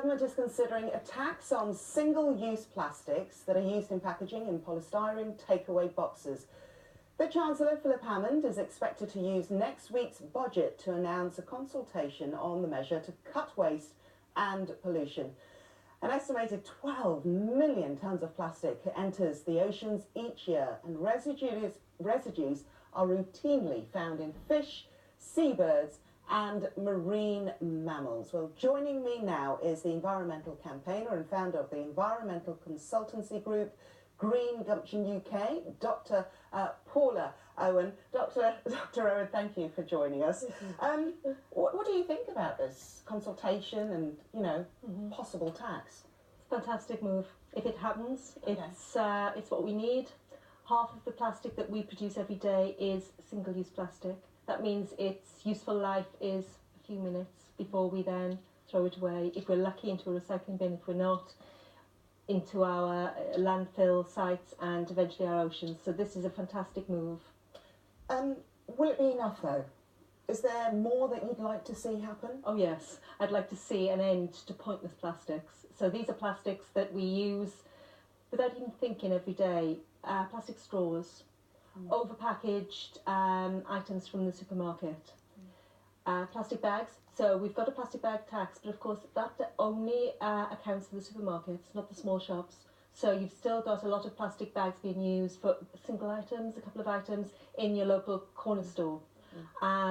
government is considering a tax on single-use plastics that are used in packaging in polystyrene takeaway boxes. The Chancellor, Philip Hammond, is expected to use next week's budget to announce a consultation on the measure to cut waste and pollution. An estimated 12 million tonnes of plastic enters the oceans each year, and residues are routinely found in fish, seabirds and marine mammals. Well, joining me now is the environmental campaigner and founder of the environmental consultancy group Green Gumption UK, Dr. Paula Owen. Dr. Owen, thank you for joining us. What do you think about this consultation and, you know, possible tax? Fantastic move. If it happens, it's what we need. Half of the plastic that we produce every day is single-use plastic. That means its useful life is a few minutes before we then throw it away. If we're lucky, into a recycling bin. If we're not, into our landfill sites and eventually our oceans. So this is a fantastic move. Will it be enough though? Is there more that you'd like to see happen? Oh yes, I'd like to see an end to pointless plastics. So these are plastics that we use without even thinking every day. Plastic straws, overpackaged items from the supermarket, plastic bags. So we've got a plastic bag tax, but of course that only accounts for the supermarkets, not the small shops. So you've still got a lot of plastic bags being used for single items, a couple of items in your local corner store.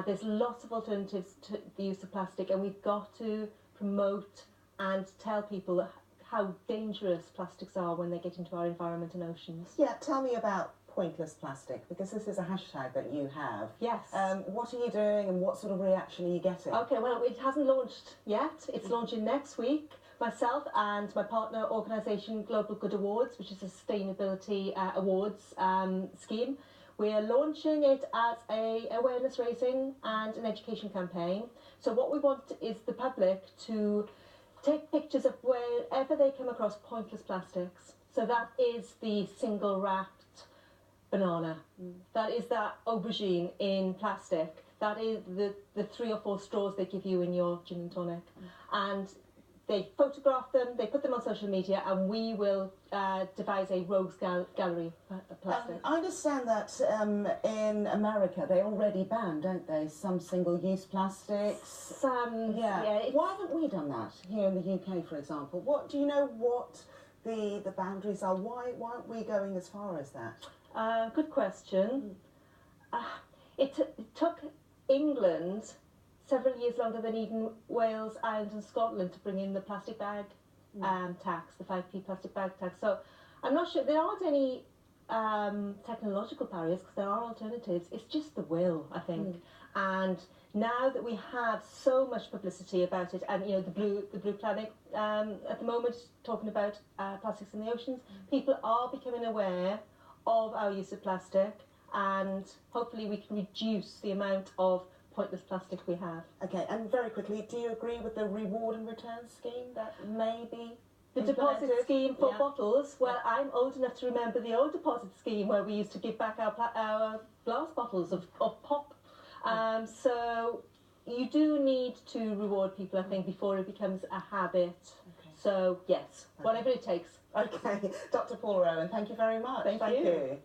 There's lots of alternatives to the use of plastic, and we've got to promote and tell people how dangerous plastics are when they get into our environment and oceans. Yeah, tell me about pointless plastic, because this is a hashtag that you have. Yes. What are you doing and what sort of reaction are you getting? Okay, well, it hasn't launched yet. It's launching next week. Myself and my partner organisation Global Good Awards, which is a sustainability awards scheme, we're launching it as a awareness raising and an education campaign. So what we want is the public to take pictures of wherever they come across pointless plastics. So that is the single wrapped banana. That is that aubergine in plastic. That is the 3 or 4 straws they give you in your gin and tonic. And they photograph them, they put them on social media, and we will devise a rogues gallery of plastic. I understand that in America they already ban, don't they, some single-use plastics? Yeah. Why haven't we done that here in the UK, for example? What do you know? What the boundaries are? Why aren't we going as far as that? Good question. It took England several years longer than even Wales, Ireland and Scotland to bring in the plastic bag tax, the 5p plastic bag tax. So I'm not sure, there aren't any technological barriers because there are alternatives. It's just the will, I think. And now that we have so much publicity about it, and you know, the Blue Planet at the moment talking about plastics in the oceans, people are becoming aware of our use of plastic, and hopefully we can reduce the amount of pointless plastic we have. Okay, and very quickly, do you agree with the reward and return scheme that may be the deposit scheme for bottles? Well, I'm old enough to remember the old deposit scheme where we used to give back our glass bottles of pop. So you do need to reward people, I think, before it becomes a habit. So yes, whatever it takes. Okay, Dr. Paula Owen, thank you very much. Thank you.